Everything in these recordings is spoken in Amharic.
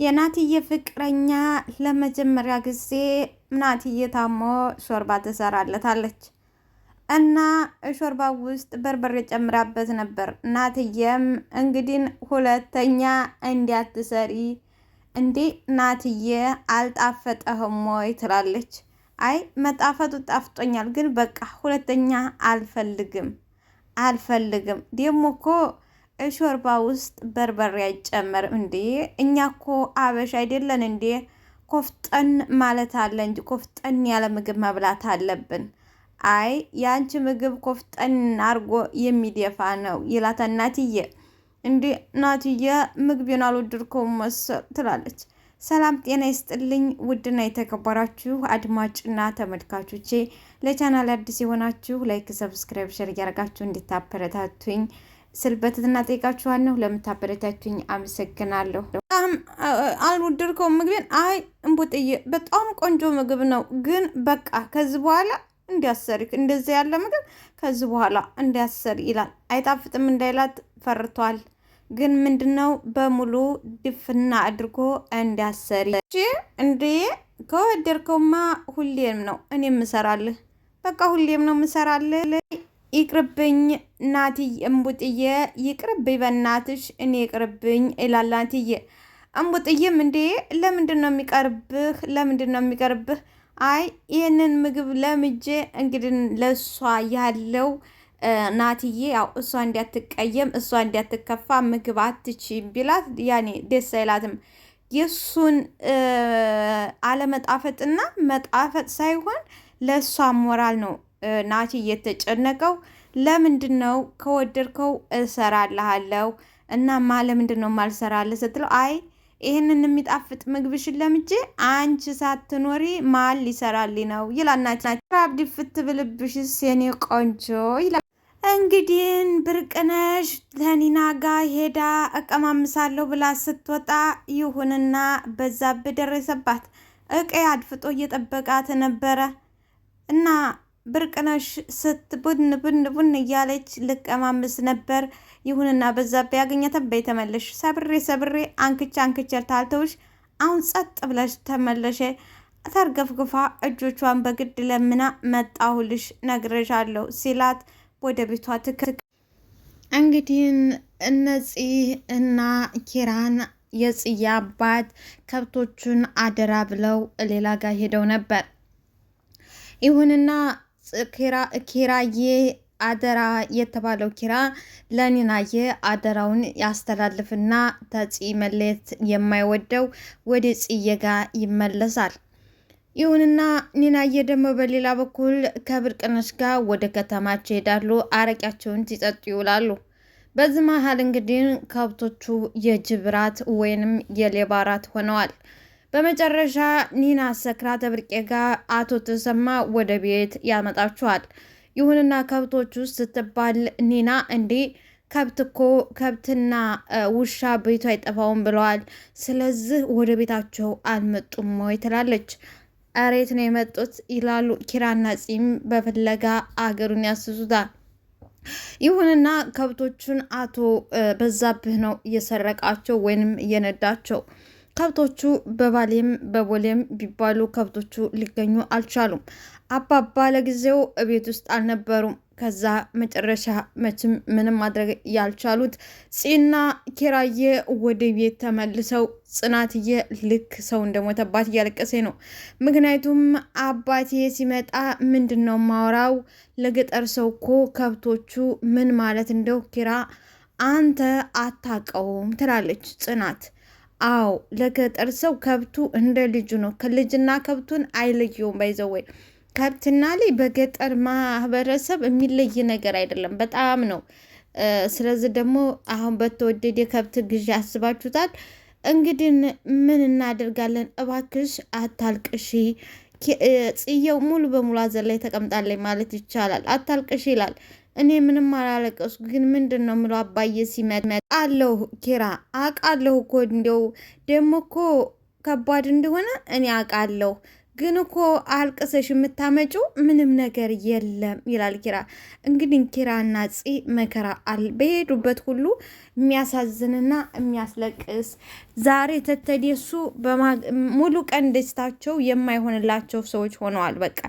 የናትዬ ፍቅረኛ ለመጀመሪያ ጊዜ ናትዬ ታሞ ሾርባ ትሰራለታለች እና ሾርባ ውስጥ በርበሬ ጨምራበት ነበር። ናትዬም እንግዲህ ሁለተኛ እንዲያትሰሪ እንዴ ናትዬ አልጣፈጠህም ወይ ትላለች። አይ መጣፈጡ ጣፍጦኛል፣ ግን በቃ ሁለተኛ አልፈልግም ደግሞ እኮ ሾርባ ውስጥ በርበሬ አይጨመርም እንዴ? እኛ እኮ አበሽ አይደለን እንዴ? ኮፍጠን ማለት አለ እንጂ ኮፍጠን ያለ ምግብ መብላት አለብን። አይ ያንቺ ምግብ ኮፍጠን አርጎ የሚደፋ ነው ይላታ ናትዬ። እንዴ ናትዬ ምግቤን አልወደድከውም መሰል ትላለች። ሰላም ጤና ይስጥልኝ ውድና የተከበራችሁ አድማጭና ተመልካቾቼ፣ ለቻናል አዲስ የሆናችሁ ላይክ፣ ሰብስክራይብ፣ ሼር እያደረጋችሁ እንድታበረታቱኝ ስል በትህትና ጠይቃችኋለሁ። ለምታበረታቱኝ አመሰግናለሁ። በጣም አልወደድከውም ምግቤን? አይ እንቡጥዬ በጣም ቆንጆ ምግብ ነው፣ ግን በቃ ከዚህ በኋላ እንዲያሰሪ እንደዚህ ያለ ምግብ ከዚህ በኋላ እንዲያሰሪ ይላል። አይጣፍጥም እንዳይላት ፈርቷል። ግን ምንድነው በሙሉ ድፍና አድርጎ እንዲያሰሪ እንዴ። ከወደድከውማ ሁሌም ነው እኔ ምሰራልህ። በቃ ሁሌም ነው ምሰራልህ። ይቅርብኝ ናትዬ፣ እምቡጥዬ ይቅርብኝ፣ በእናትሽ እኔ ይቅርብኝ ይላል ናትዬ። እምቡጥዬም እንዴ ለምንድን ነው የሚቀርብህ? ለምንድን ነው የሚቀርብህ? አይ ይህንን ምግብ ለምጄ እንግዲህ ለእሷ ያለው ናትዬ ያው እሷ እንዲያትቀየም እሷ እንዲያትከፋ ምግብ አትች ቢላት ያኔ ደስ አይላትም። የእሱን አለመጣፈጥና መጣፈጥ ሳይሆን ለእሷ ሞራል ነው ናትዬ የተጨነቀው። ለምንድን ነው ከወደድከው እሰራልሃለሁ እናማ ለምንድን ነው ማልሰራልህ ስትለው አይ ይህንን የሚጣፍጥ ምግብሽን ለምጄ አንቺ ሳትኖሪ ማል ሊሰራልኝ ነው ይላል ናትዬ። ራብ ድፍት ብልብሽስ የኔ ቆንጆ ይላል። እንግዲህ ብርቅነሽ ለኒና ጋር ሄዳ እቀማምሳለሁ ብላ ስትወጣ ይሁንና በዛብህ ደረሰባት። እቀይ አድፍጦ እየጠበቃት ነበረ እና ብርቅነሽ ቡን እያለች ልቀማምስ ነበር። ይሁንና በዛብህ ያገኘተን በተመለሽ ሰብሬ አንክቼ ታልተውሽ አሁን ጸጥ ብለሽ ተመለሸ። ተርገፍግፋ እጆቿን በግድ ለምና መጣሁልሽ ነግረሻለሁ ሲላት ወደ ቤቷ እንግዲህ እነዚህ እና ኪራን የጽያ አባት ከብቶቹን አደራ ብለው ሌላ ጋር ሄደው ነበር። ይሁንና ኪራዬ አደራ የተባለው ኪራ ለኒናዬ አደራውን ያስተላልፍና ተጽ መለየት የማይወደው ወደ ጽዬ ጋር ይመለሳል። ይሁንና ኒናዬ ደግሞ በሌላ በኩል ከብርቅነሽ ጋር ወደ ከተማቸው ይሄዳሉ። አረቂያቸውን ሲጠጡ ይውላሉ። በዚህ መሀል እንግዲህ ከብቶቹ የጅብ ራት ወይንም የሌባ ራት ሆነዋል። በመጨረሻ ኒና ሰክራ ተብርቄ ጋር አቶ ተሰማ ወደ ቤት ያመጣችኋል። ይሁንና ከብቶቹ ስትባል ኒና እንዴ ከብትና ውሻ ቤቱ አይጠፋውም ብለዋል። ስለዚህ ወደ ቤታቸው አልመጡም ወይ ትላለች። እሬት ነው የመጡት ይላሉ ኪራና ጺም በፍለጋ አገሩን ያስሱታል። ይሁንና ከብቶቹን አቶ በዛብህ ነው እየሰረቃቸው ወይንም እየነዳቸው። ከብቶቹ በባሌም በቦሌም ቢባሉ ከብቶቹ ሊገኙ አልቻሉም። አባባ ለጊዜው ቤት ውስጥ አልነበሩም። ከዛ መጨረሻ መቼም ምንም ማድረግ ያልቻሉት ጺና ኪራዬ ወደ ቤት ተመልሰው ጽናትዬ ልክ ሰው እንደሞተባት እያለቀሰ ነው። ምክንያቱም አባቴ ሲመጣ ምንድን ነው ማውራው? ለገጠር ሰው እኮ ከብቶቹ ምን ማለት እንደው ኪራ አንተ አታቀውም ትላለች ጽናት። አዎ ለገጠር ሰው ከብቱ እንደ ልጁ ነው። ከልጅና ከብቱን አይለየውም። ባይዘወይ ከብትና ላይ በገጠር ማህበረሰብ የሚለይ ነገር አይደለም፣ በጣም ነው። ስለዚህ ደግሞ አሁን በተወደደ የከብት ግዢ አስባችሁታል። እንግዲህ ምን እናደርጋለን? እባክሽ አታልቅሺ። ጽየው ሙሉ በሙሉ አዘን ላይ ተቀምጣለች ማለት ይቻላል። አታልቅሺ ይላል። እኔ ምንም አላለቀሱ፣ ግን ምንድን ነው ምሎ አባዬ ሲመጣ አለሁ ኪራ አውቃለሁ እኮ እንደው ደግሞ እኮ ከባድ እንደሆነ እኔ አውቃለሁ፣ ግን እኮ አልቅሰሽ የምታመጪው ምንም ነገር የለም ይላል ኪራ። እንግዲህ ኪራና ፂ መከራ በሄዱበት ሁሉ የሚያሳዝንና የሚያስለቅስ ዛሬ ተተደሱ ሙሉ ቀን ደስታቸው የማይሆንላቸው ሰዎች ሆነዋል። በቃ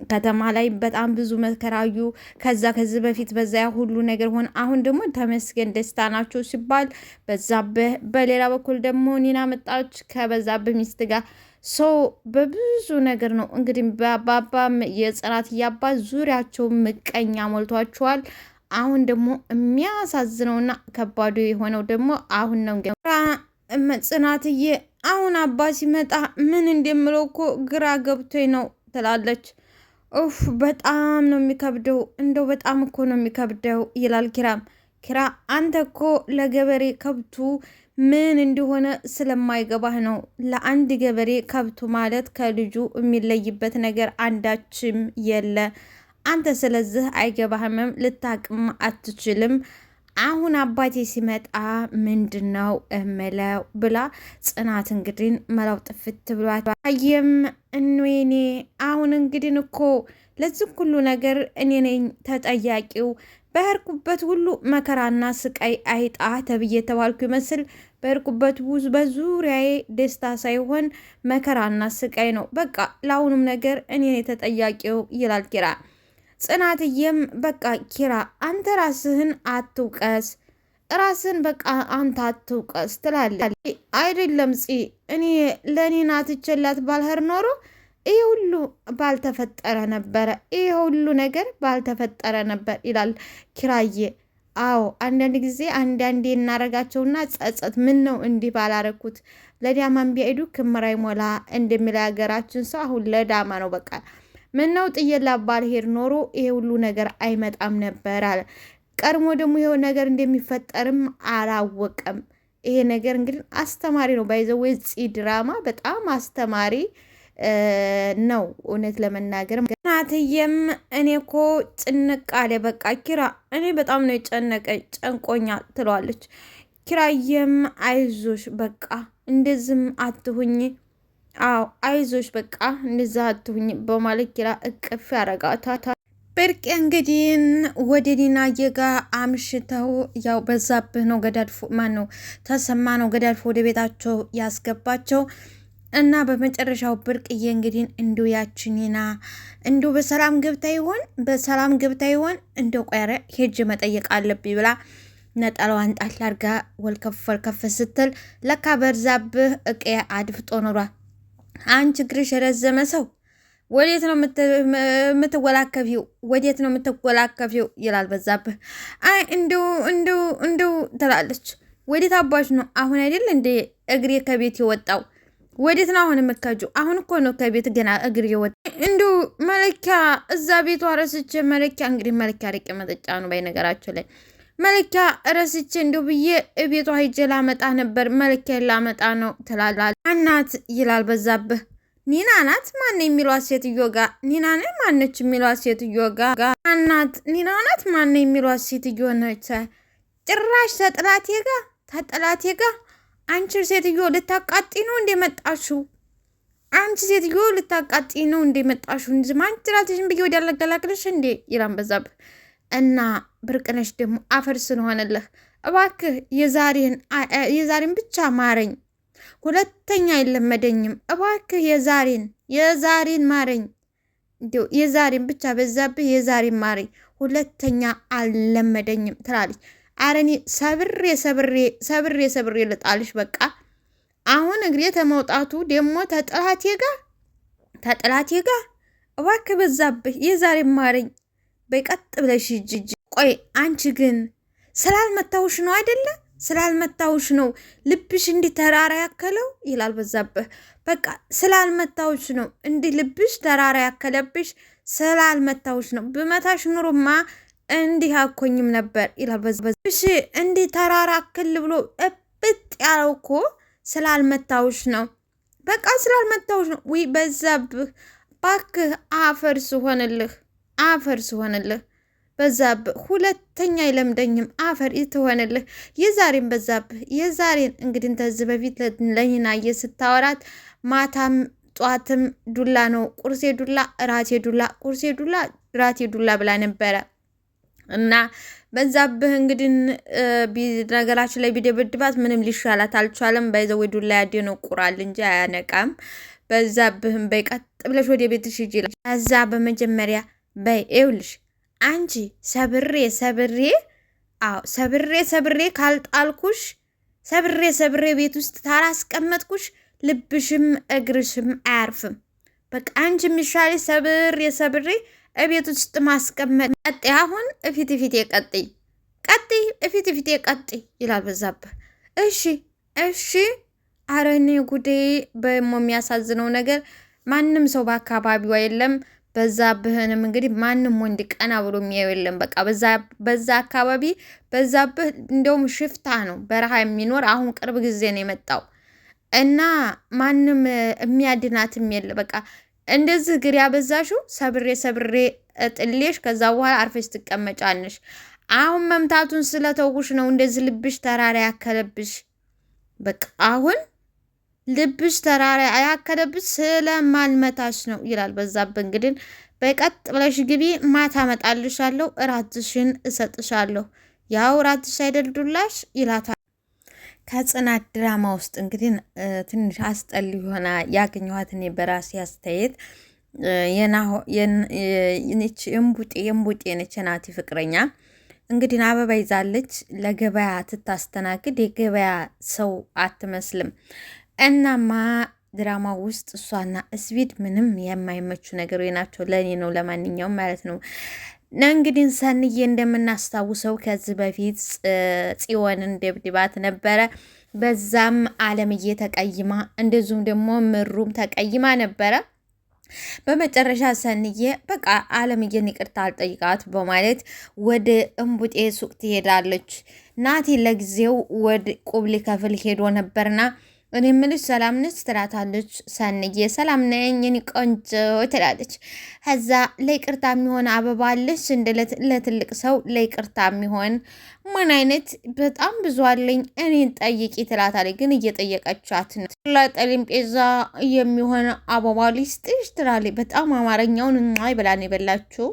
ከተማ ላይ በጣም ብዙ መከራዩ። ከዚህ በፊት በዛ ሁሉ ነገር ሆነ። አሁን ደግሞ ተመስገን ደስታ ናቸው ሲባል በዛብህ፣ በሌላ በኩል ደግሞ ኒና መጣች ከበዛብህ ሚስት ጋር በብዙ ነገር ነው እንግዲህ በአባባም የጽናት እያባት ዙሪያቸው ምቀኛ ሞልቷቸዋል። አሁን ደግሞ የሚያሳዝነውና ከባዱ የሆነው ደግሞ አሁን ነው። ጽናትዬ አሁን አባ ሲመጣ ምን እንደምለው እኮ ግራ ገብቶኝ ነው ትላለች። ኡፍ በጣም ነው የሚከብደው፣ እንደው በጣም እኮ ነው የሚከብደው ይላል ኪራም። ኪራ አንተ እኮ ለገበሬ ከብቱ ምን እንደሆነ ስለማይገባህ ነው። ለአንድ ገበሬ ከብቱ ማለት ከልጁ የሚለይበት ነገር አንዳችም የለ። አንተ ስለዚህ አይገባህምም፣ ልታቅም አትችልም። አሁን አባቴ ሲመጣ ምንድን ነው እምለው ብላ ጽናት እንግዲህ መላው ጥፍት ብሏት አየም እንዌኔ አሁን እንግዲህ እኮ ለዚህ ሁሉ ነገር እኔ ነኝ ተጠያቂው። በህርኩበት ሁሉ መከራና ስቃይ አይጣ ተብዬ ተባልኩ ይመስል በህርኩበት በዙሪያዬ ደስታ ሳይሆን መከራና ስቃይ ነው። በቃ ለአሁኑም ነገር እኔ ነኝ ተጠያቂው ይላል ኪራ። ጽናትዬም በቃ ኪራ አንተ ራስህን አትውቀስ፣ ራስህን በቃ አንተ አትውቀስ ትላለች። አይደለም ፂ እኔ ለእኔ ናትቸላት ባልህር ኖሮ ይህ ሁሉ ባልተፈጠረ ነበረ፣ ይህ ሁሉ ነገር ባልተፈጠረ ነበር ይላል ኪራዬ። አዎ አንዳንድ ጊዜ አንዳንዴ እናረጋቸውና ጸጸት ምን ነው እንዲህ ባላረኩት፣ ለዳማን ቢሄዱ ክምር አይሞላ እንደሚል ሀገራችን ሰው አሁን ለዳማ ነው በቃ ምን ነው ጥየላ ባልሄድ ኖሮ ይሄ ሁሉ ነገር አይመጣም ነበር አለ። ቀድሞ ደግሞ ይሄው ነገር እንደሚፈጠርም አላወቀም። ይሄ ነገር እንግዲህ አስተማሪ ነው። ባይዘው ፂ ድራማ በጣም አስተማሪ ነው እውነት ለመናገር። እናትዬም እኔ እኮ ጭንቅ አለ በቃ ኪራ እኔ በጣም ነው የጨነቀኝ ጨንቆኛል ትለዋለች። ኪራዬም አይዞሽ በቃ እንደዝም አትሁኝ፣ አዎ አይዞሽ በቃ እንደዛ አትሁኝ በማለት ኪራ እቅፍ ያረጋታል። ብርቅ እንግዲህ ወደ ዲናዬ ጋር አምሽተው ያው በዛብህ ነው ገዳድፎ ማን ነው ተሰማ ነው ገዳድፎ ወደ ቤታቸው ያስገባቸው እና በመጨረሻው ብርቅዬ እንግዲህ እንዲሁ ያችኒና እንዲሁ በሰላም ገብታ ይሆን እንዲሁ ቆያረ ሄጅ መጠየቅ አለብኝ ብላ ነጠላዋን ጣል አድርጋ ወልከፍ ስትል ለካ በዛብህ እቄ አድፍጦ ኖሯል። አንቺ እግርሽ የረዘመ ሰው ወዴት ነው የምትወላከፊው? ወዴት ነው የምትወላከፊው? ይላል በዛብህ። አይ እንዲሁ ትላለች። ወዴት አባሽ ነው? አሁን አይደል እንደ እግሬ ከቤት የወጣው? ወዴት ነው አሁን የምከጁ? አሁን እኮ ነው ከቤት ገና እግር የወጣ። እንዲሁ መለኪያ እዛ ቤቷ ረስቼ መለኪያ እንግዲህ መለኪያ አረቄ መጠጫ ነው ባይነገራቸው ላይ መለኪያ ረስቼ እንዲሁ ብዬ ቤቷ ሂጄ ላመጣ ነበር፣ መለኪያ ላመጣ ነው ትላለች። አናት ይላል በዛብህ። ኒና ናት ማን የሚሏት ሴትዮ ጋ ኒና ነ ማነች የሚሏት ሴትዮ ጋ አናት ኒና ናት ማን የሚሏት ሴትዮ ነች። ጭራሽ ተጠላቴ ጋ አንቺ ሴትዮ ልታቃጢ ነው እንደመጣሽው? አንቺ ሴትዮ ልታቃጢ ነው እንደመጣሽው? እንጂ ማንችላትሽን ብዬ ወዲያ አለገላግልሽ እንዴ ይላል በዛብህ። እና ብርቅነሽ ደግሞ አፈር ስለሆነልህ እባክህ የዛሬን ብቻ ማረኝ፣ ሁለተኛ አይለመደኝም። እባክህ የዛሬን ማረኝ፣ እንዲሁ የዛሬን ብቻ በዛብህ የዛሬን ማረኝ፣ ሁለተኛ አልለመደኝም ትላለች። አረኔ ሰብሬ ልጣልሽ በቃ አሁን እግሬ ተመውጣቱ ደግሞ ተጥላቴ ጋር እባክህ በዛብህ የዛሬን ማረኝ በቀጥ ብለሽ ጅጅ። ቆይ አንቺ ግን ስላልመታውሽ ነው አይደለ? ስላልመታውሽ ነው ልብሽ እንዲህ ተራራ ያከለው ይላል በዛብህ። በቃ ስላልመታውሽ ነው እንዲህ ልብሽ ተራራ ያከለብሽ፣ ስላልመታውሽ ነው። ብመታሽ ኑሮማ እንዲህ አኮኝም ነበር ይላል በዛብህ። እሺ እንዲህ ተራራ አክል ብሎ እብጥ ያለው እኮ ስላልመታውሽ ነው። በቃ ስላልመታውሽ ነው። ወይ በዛብህ ባክህ አፈር ስሆንልህ በዛብህ ሁለተኛ አይለምደኝም፣ አፈር ትሆንልህ። የዛሬን በዛብህ የዛሬን እንግዲህ ተዚህ በፊት ለኒናዬ ስታወራት ማታም ጧትም ዱላ ነው፣ ቁርሴ ዱላ፣ እራቴ ዱላ፣ ቁርሴ ዱላ፣ እራቴ ዱላ ብላ ነበረ። እና በዛብህ እንግዲህ ነገራችን ላይ ቢደበድባት ምንም ሊሻላት አልቻለም። ባይዘው ዱላ ያደነቁራል እንጂ አያነቃም። በዛብህም በይ ቀጥ ብለሽ ወደ ቤትሽ ሂጂ ይላል። ከዛ በመጀመሪያ በይ ይኸውልሽ አንቺ ሰብሬ ካልጣልኩሽ ሰብሬ ቤት ውስጥ ታላስቀመጥኩሽ ልብሽም እግርሽም አያርፍም። በቃ አንቺ የሚሻለሽ ሰብሬ እቤት ውስጥ ማስቀመጥ። ቀጥይ፣ አሁን እፊት ቀጥይ ይላል በዛብህ። እሺ አረ እኔ ጉዴ። በሞ የሚያሳዝነው ነገር ማንም ሰው በአካባቢው የለም። በዛብህንም እንግዲህ ማንም ወንድ ቀና ብሎ የሚያየው የለም። በቃ በዛ አካባቢ በዛብህ እንደውም ሽፍታ ነው፣ በረሃ የሚኖር አሁን ቅርብ ጊዜ ነው የመጣው እና ማንም የሚያድናትም የለ። በቃ እንደዚህ ግር ያበዛሽው ሰብሬ ጥሌሽ ከዛ በኋላ አርፈሽ ትቀመጫለሽ። አሁን መምታቱን ስለተውሽ ነው እንደዚህ ልብሽ ተራራ ያከለብሽ። በቃ አሁን ልብሽ ተራራ ያከለብሽ ስለማልመታሽ ነው ይላል በዛብህ። እንግዲህ በቀጥ ብለሽ ግቢ፣ ማታ እመጣልሻለሁ፣ እራትሽን እሰጥሻለሁ። ያው እራትሽ አይደል ዱላሽ ይላታል። ከጽናት ድራማ ውስጥ እንግዲህ ትንሽ አስጠል የሆነ ያገኘኋት እኔ በራሴ አስተያየት የእንቡጤ ነች ናቲ ፍቅረኛ እንግዲህ አበባ ይዛለች ለገበያ ትታስተናግድ። የገበያ ሰው አትመስልም። እናማ ድራማ ውስጥ እሷና እስቢድ ምንም የማይመቹ ነገሮች ናቸው። ለእኔ ነው ለማንኛውም ማለት ነው። እንግዲህ ሰንዬ እንደምናስታውሰው ከዚህ በፊት ጽዮንን ደብድባት ነበረ። በዛም አለምዬ ተቀይማ እንደዚሁም ደግሞ ምሩም ተቀይማ ነበረ። በመጨረሻ ሰንዬ በቃ አለምዬን ይቅርታ አልጠይቃት በማለት ወደ እንቡጤ ሱቅ ትሄዳለች። ናቲ ለጊዜው ወደ ቁብ ሊከፍል ሄዶ ነበርና እኔ የምልሽ ሰላም ነች ትላታለች። ሰንዬ ሰላም ነኝ የኔ ቆንጆ ትላለች። ከዛ ለይቅርታ የሚሆን አበባ አለሽ እንደ ለትልቅ ሰው ለይቅርታ የሚሆን ምን አይነት በጣም ብዙ አለኝ እኔን ጠይቂ ትላታለች። ግን እየጠየቀቻት ነው። ለጠረጴዛ የሚሆን አበባ ልስጥሽ ትላለች። በጣም አማርኛውን ብላን የበላችው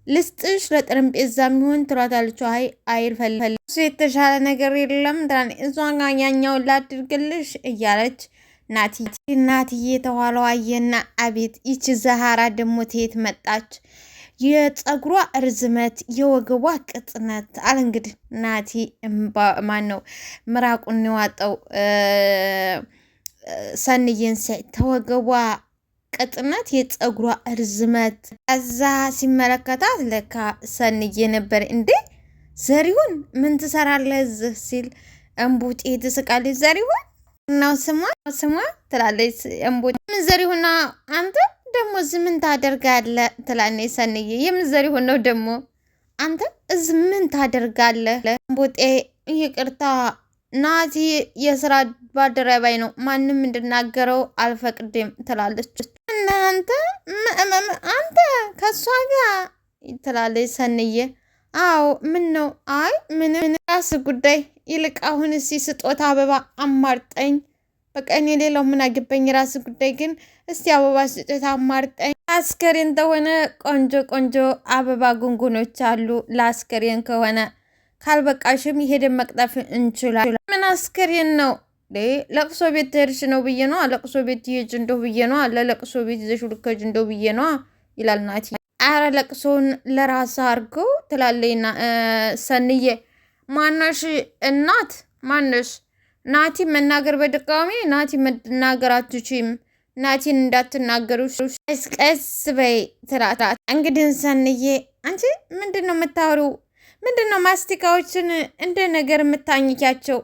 ልስጥሽ ለጠረጴዛ የሚሆን ትሏታለች። አይልፈልግ የተሻለ ነገር የለም ትላለች። እሷ ጋር ያኛውን ላድርግልሽ እያለች ናትዬ ተኋላዋ አየና አቤት ይቺ ዘሃራ ደግሞ ትሄት መጣች? የፀጉሯ እርዝመት የወገቧ ቅጥነት አለ። እንግዲህ ናቲ ማን ነው ምራቁን የዋጠው ሰንዬን ሲያይ ተወገቧ ቅጥነት የፀጉሯ እርዝመት። ከዛ ሲመለከታት ለካ ሰንዬ ነበር። እንዴ ዘሪሁን ምን ትሰራለህ እዚህ ሲል እንቡጤ ትስቃለች። ዘሪሁን ነው ስሟ ትላለች እንቡጤ። ምን ዘሪሁን አንተ ደግሞ እዚህ ምን ታደርጋለህ ትላለች ሰንዬ። የምን ዘሪሁን ነው ደግሞ አንተ እዚህ ምን ታደርጋለህ? እንቡጤ ይቅርታ ናቲ የስራ ባልደረባይ ነው፣ ማንም እንድናገረው አልፈቅድም ትላለች። እናንተ አንተ ከሷ ጋር ትላለች ሰንዬ። አዎ ምን ነው? አይ ምንም ራስ ጉዳይ። ይልቅ አሁን እስቲ ስጦታ አበባ አማርጠኝ። በቃ እኔ ሌላው ምን አገባኝ፣ ራስ ጉዳይ። ግን እስቲ አበባ ስጦታ አማርጠኝ። አስከሬን ተሆነ ቆንጆ አበባ ጉንጉኖች አሉ። ለአስከሬን ከሆነ ካልበቃሽም ይሄድን መቅጠፍ እንችላለን። ምን አስከሬን ነው? ለቅሶ ቤት ትሄድሽ ነው ብዬ ነው። ለቅሶ ቤት ይሄጅ እንደው ብዬ ነው። ለለቅሶ ቤት ይዘሽ ልከጅ እንደው ብዬ ነው ይላል ናቲ። አረ ለቅሶውን ለራስ አድርገው ትላለይና ሰንዬ። ማነሽ እናት ማነሽ? ናቲ መናገር በድጋሚ ናቲ መናገር አትችይም። ናቲን እንዳትናገሩ ቀስ በይ ትላታት። እንግዲህ ሰንዬ አንቺ ምንድን ነው የምታወሪው? ምንድን ነው ማስቲካዎችን እንደ ነገር የምታኝኪያቸው?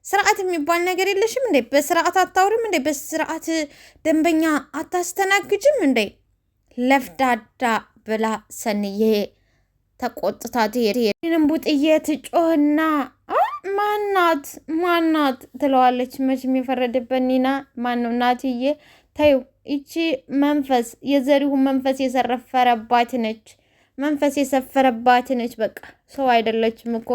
ስርዓት የሚባል ነገር የለሽም እንዴ? በስርዓት አታውሪም እንዴ? በስርዓት ደንበኛ አታስተናግጅም እንዴ? ለፍዳዳ ብላ ሰንዬ ተቆጥታ ትሄድ። እንቡጥዬ ትጮህና ማናት ትለዋለች። መቼም የፈረደበት ኒና ማነው ናትዬ ተይው፣ ይቺ መንፈስ የዘሪሁን መንፈስ የሰፈረባት ነች። በቃ ሰው አይደለችም እኮ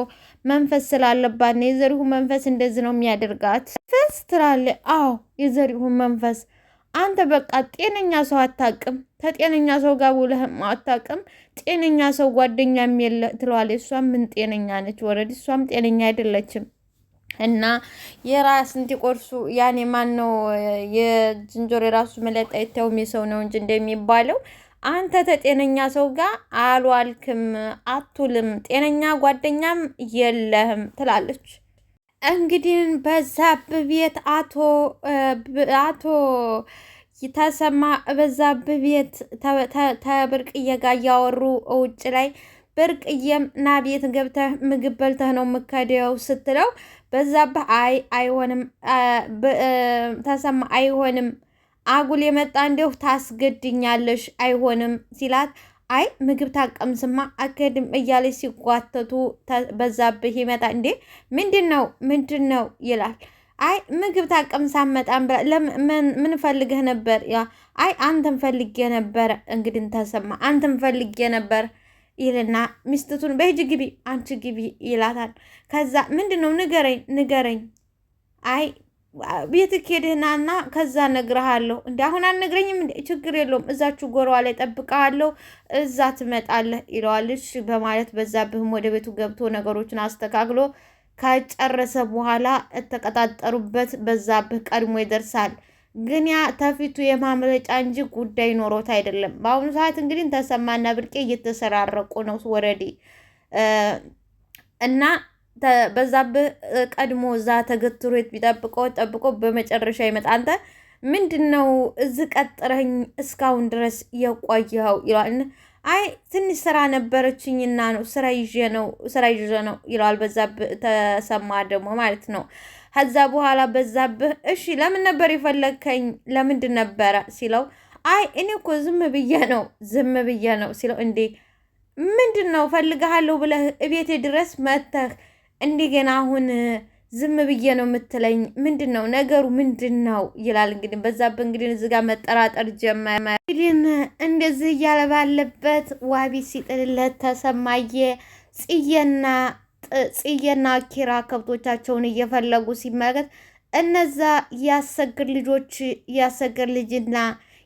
መንፈስ ስላለባት ነው። የዘሪሁን መንፈስ እንደዚህ ነው የሚያደርጋት። መንፈስ ትላለ? አዎ የዘሪሁን መንፈስ። አንተ በቃ ጤነኛ ሰው አታውቅም፣ ከጤነኛ ሰው ጋር ውለህም አታውቅም፣ ጤነኛ ሰው ጓደኛም የለ ትለዋለች። እሷም ምን ጤነኛ ነች? ወረድ እሷም ጤነኛ አይደለችም። እና የራስ እንዲቆርሱ ያኔ ማን ነው የዝንጀሮ የራሱ መለጣ ይታየውም የሰው ነው እንጂ እንደሚባለው አንተ ተጤነኛ ሰው ጋር አልዋልክም፣ አቱልም፣ ጤነኛ ጓደኛም የለህም ትላለች። እንግዲህ በዛብህ ቤት አቶ ተሰማ በዛብህ ቤት ተብርቅዬ ጋር እያወሩ ውጭ ላይ ብርቅዬም ና ቤት ገብተህ ምግብ በልተህ ነው የምከደው ስትለው በዛብህ አይሆንም ተሰማ አይሆንም አጉል የመጣ እንዲሁ ታስገድኛለሽ አይሆንም ሲላት አይ ምግብ ታቀምስማ አከድም እያለች ሲጓተቱ በዛብህ ይመጣ እንዴ ምንድን ነው ይላል። አይ ምግብ ታቀምሳ መጣም ምን ፈልገህ ነበር? አይ አንተን ፈልጌ ነበር። እንግዲህ ተሰማ አንተን ፈልጌ ነበር ይልና ሚስቱን በሂጂ ግቢ አንቺ ግቢ ይላታል። ከዛ ምንድነው ንገረኝ። አይ ቤት ኬድህናና ከዛ ነግረሃለሁ። እንዲ አሁን አልነግረኝም? ችግር የለውም እዛችሁ ጎረዋ ላይ ጠብቀሃለሁ፣ እዛ ትመጣለህ ይለዋልሽ በማለት በዛብህም ወደ ቤቱ ገብቶ ነገሮችን አስተካክሎ ከጨረሰ በኋላ የተቀጣጠሩበት በዛብህ ቀድሞ ይደርሳል። ግን ያ ተፊቱ የማምለጫ እንጂ ጉዳይ ኖሮት አይደለም። በአሁኑ ሰዓት እንግዲህ ተሰማና ብርቄ እየተሰራረቁ ነው ወረዲ እና በዛብህ ቀድሞ እዛ ተገትሮ ጠብቆ በመጨረሻ ይመጣ። አንተ ምንድነው እዚህ ቀጥረኝ እስካሁን ድረስ የቆየኸው ይለዋል። አይ ትንሽ ስራ ነበረችኝና ነው ስራ ይዤ ነው ይለዋል። በዛብህ ተሰማ ደግሞ ማለት ነው። ከዛ በኋላ በዛብህ እሺ ለምን ነበር የፈለግከኝ ለምንድን ነበረ ሲለው አይ እኔ እኮ ዝም ብዬ ነው ሲለው እንዴ ምንድን ነው ፈልግሃለሁ ብለህ እቤቴ ድረስ መተህ እንደገና አሁን ዝም ብዬ ነው የምትለኝ? ምንድን ነው ነገሩ ምንድን ነው ይላል። እንግዲህ በዛብህ እንግዲህ እዚህ ጋር መጠራጠር ጀመረ። እንግዲህ እንደዚህ እያለ ባለበት ዋቢ ሲጥልለት ተሰማየ ጽዬና ኪራ ከብቶቻቸውን እየፈለጉ ሲመለከት እነዛ ያሰግር ልጅና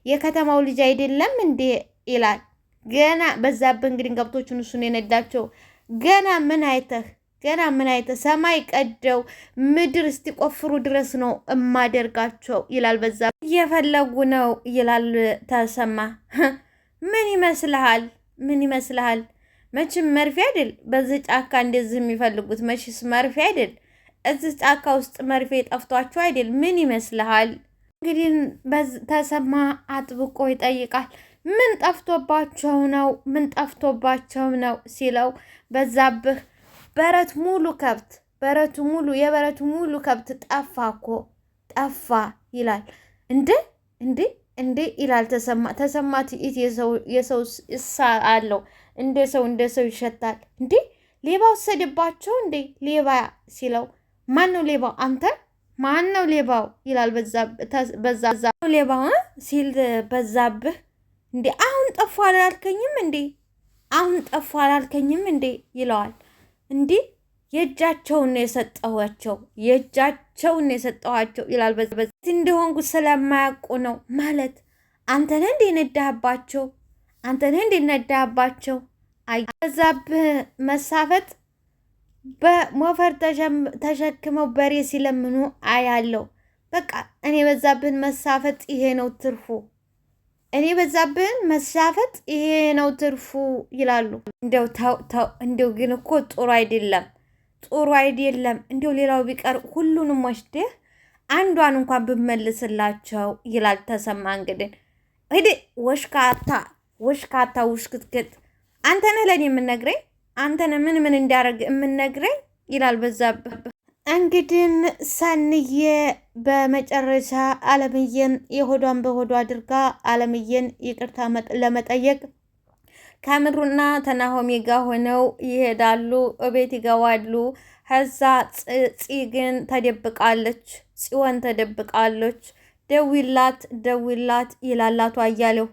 የከተማው ልጅ አይደለም እንዴ ይላል። ገና በዛብህ እንግዲህ ከብቶቹን እሱን የነዳቸው ገና ምን አይተህ ሰማይ ቀደው ምድር እስቲቆፍሩ ድረስ ነው እማደርጋቸው ይላል። በዛ እየፈለጉ ነው ይላል ተሰማ። ምን ይመስልሃል? መቼም መርፌ አይደል በዚህ ጫካ እንደዚህ የሚፈልጉት? መቼስ መርፌ አይደል እዚህ ጫካ ውስጥ መርፌ ጠፍቷቸው አይደል? ምን ይመስልሃል? እንግዲህ ተሰማ አጥብቆ ይጠይቃል። ምን ጠፍቶባቸው ነው ሲለው በዛብህ የበረቱ ሙሉ ከብት ጠፋ ይላል። እንዴ ይላል ተሰማ ትዕት የሰው እሳ አለው እንደ ሰው ይሸታል። እንዴ ሌባ ወሰደባቸው እንዴ ሌባ ሲለው ማን ነው ሌባው? አንተ ማን ነው ሌባው ይላል። በዛ ሌባው ሲል በዛብህ እንዴ አሁን ጠፋ አላልከኝም እንዴ ይለዋል። እንዲህ የእጃቸውን የሰጠኋቸው ይላል። በዚህ እንደሆንኩ ስለማያውቁ ነው ማለት አንተ ነህ እንደ ነዳህባቸው በዛብህ መሳፈጥ በሞፈር ተሸክመው በሬ ሲለምኑ አያለው። በቃ እኔ በዛብህን መሳፈጥ ይሄ ነው ትርፉ ይላሉ። እንደው ግን እኮ ጥሩ አይደለም። እንደው ሌላው ቢቀር ሁሉንም ወስደህ አንዷን እንኳን ብመልስላቸው ይላል ተሰማ። እንግዲህ ወሽካታ ውሽክትክት አንተ ነህ ለእኔ የምነግረኝ? አንተ ነህ ምን እንዲያደርግ የምነግረኝ ይላል በዛብህ። እንግዲህ ሰንዬ በመጨረሻ አለምዬን የሆዷን በሆዷ አድርጋ አለምዬን ይቅርታ ለመጠየቅ ከምሩና ተናሆሚ ጋር ሆነው ይሄዳሉ። እቤት ይገባሉ። ከዛ ጽዮን ተደብቃለች። ደዊላት ይላላቱ አያሌው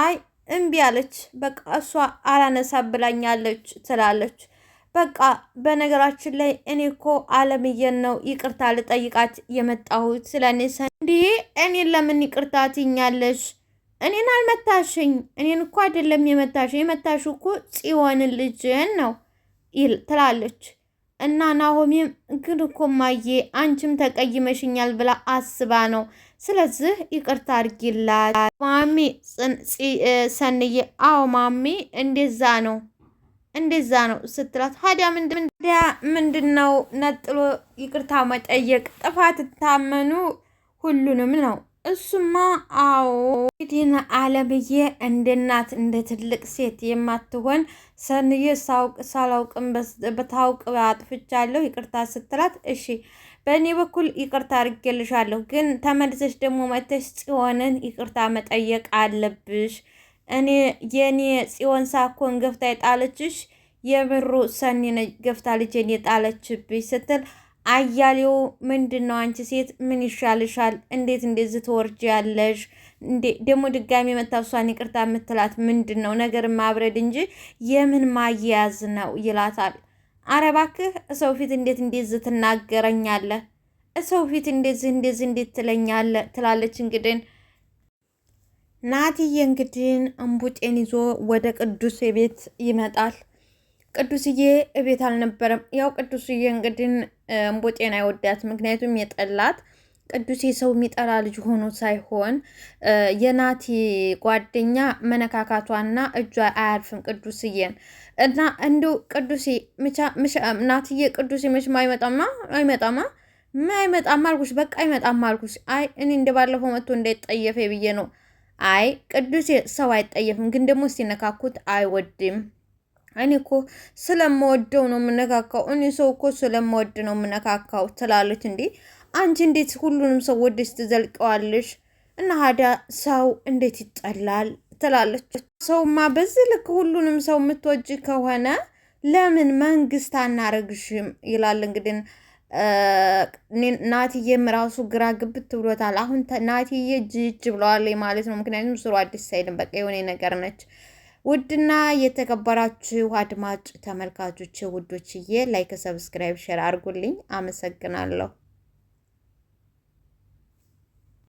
አይ እምቢ አለች። በቃ እሷ አላነሳ ብላኛለች ትላለች። በቃ በነገራችን ላይ እኔ እኮ አለምዬን ነው ይቅርታ ልጠይቃት የመጣሁት ስለኔ እንዴ እኔን ለምን ይቅርታ ትይኛለሽ? እኔን አልመታሽኝ። እኔን እኮ አይደለም የመታሽ እኮ ጽዮንን ልጅን ነው ትላለች። እና ናሆሚም ግን እኮ ማዬ አንቺም ተቀይመሽኛል ብላ አስባ ነው። ስለዚህ ይቅርታ አድርጊላት ማሚ። ሰንዬ አዎ ማሚ እንደዛ ነው ስትላት፣ ሀዲያ ምንድን ነው ነጥሎ ይቅርታ መጠየቅ? ጥፋት ታመኑ ሁሉንም ነው። እሱማ አዎ ዲና አለምዬ እንደ እናት እንደ ትልቅ ሴት የማትሆን ሰንዬ ሳላውቅም በታውቅ አጥፍቻለሁ ይቅርታ ስትላት፣ እሺ በእኔ በኩል ይቅርታ አድርጌልሻለሁ፣ ግን ተመልሰሽ ደግሞ መተሽ ጽዮንን ይቅርታ መጠየቅ አለብሽ። የኔ ጽዮን ሳኮን ገፍታ የጣለችሽ የብሩ ሰኒ ገፍታ ልጄን የጣለችብሽ ስትል፣ አያሌው ምንድን ነው አንቺ ሴት ምን ይሻልሻል? እንዴት እንደዚህ ትወርጃለሽ? ደግሞ ድጋሚ መታ እሷን ይቅርታ የምትላት ምንድን ነው? ነገር ማብረድ እንጂ የምን ማያያዝ ነው ይላታል። አረ እባክህ ሰው ፊት እንዴት እንደዚህ ትናገረኛለህ? ሰው ፊት እንደዚህ እንዴት ትለኛለህ? ትላለች። እንግዲህ ናትዬ እምቡጤን ይዞ ወደ ቅዱስ ቤት ይመጣል። ቅዱስዬ እቤት አልነበረም። ያው ቅዱስዬ እምቡጤን አይወዳት፣ ምክንያቱም የጠላት ቅዱሴ ሰው የሚጠላ ልጅ ሆኖ ሳይሆን የናቲ ጓደኛ መነካካቷና እጇ አያርፍም ቅዱስዬን እና እንዲሁ ቅዱሴ ናትዬ ቅዱሴ መቼም አይመጣም አልኩሽ፣ በቃ አይመጣም አልኩሽ። አይ እኔ እንደባለፈው መጥቶ እንዳይጠየፈ ብዬ ነው። አይ ቅዱሴ ሰው አይጠየፍም፣ ግን ደግሞ ሲነካኩት አይወድም። እኔ እኮ ስለምወደው ነው የምነካካው። እኔ ሰው እኮ ስለምወድ ነው የምነካካው ትላለች። እንዴ አንቺ እንዴት ሁሉንም ሰው ወደሽ ትዘልቀዋለሽ? እና ሀዳ ሰው እንዴት ይጠላል ትላለች። ሰውማ በዚህ ልክ ሁሉንም ሰው የምትወጅ ከሆነ ለምን መንግስት አናረግሽም? ይላል። እንግዲህ ናትዬም ራሱ ግራ ግብት ብሎታል። አሁን ናትዬ ጅጅ ብለዋል ማለት ነው። ምክንያቱም ስሩ አዲስ ሳይልም በቃ የሆነ ነገር ነች። ውድና የተከበራችሁ አድማጭ ተመልካቾች ውዶችዬ ላይክ፣ ሰብስክራይብ፣ ሼር አድርጉልኝ። አመሰግናለሁ።